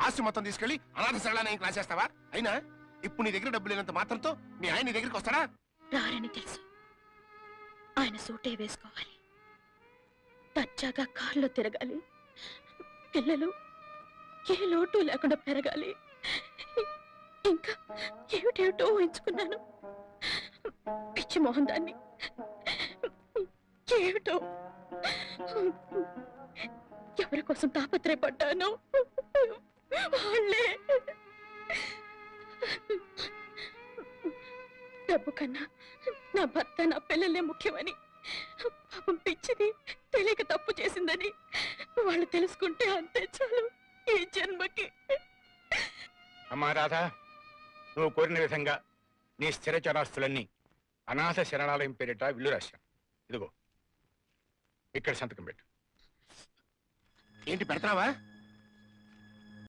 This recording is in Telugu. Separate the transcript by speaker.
Speaker 1: ఆస్తి మొత్తం తీసుకెళ్లి అనాథ శరణాలయానికి రాసేస్తావా? అయినా ఇప్పుడు నీ దగ్గర డబ్బు లేనంత మాత్రంతో మీ ఆయన నీ దగ్గరికి వస్తాడా?
Speaker 2: రారని తెలుసు. ఆయన సూటే వేసుకోవాలి, దర్జాగా కార్లో తిరగాలి, పిల్లలు ఏ లోటు లేకుండా పెరగాలి. ఇంకా ఏమిటేమిటో ఊహించుకున్నాను. పిచ్చి మోహన్ దాన్ని ఏమిటో ఎవరి కోసం తాపత్రయపడ్డాను వాళ్ళే. డబ్బు కన్నా నా భర్త నా పిల్లలే ముఖ్యమని, పాపం పిచ్చిది తెలియక తప్పు చేసిందని వాళ్ళు తెలుసుకుంటే అంతే చాలు ఈ జన్మకి.
Speaker 3: అమ్మా రాధా, నువ్వు కోరిన విధంగా నీ స్థిర చరాస్తులన్నీ అనాథ శరణాలయం పేరిట విల్లు రాశాను. ఇదిగో ఇక్కడ సంతకం పెట్టు.
Speaker 1: ఏంటి పెడతావా?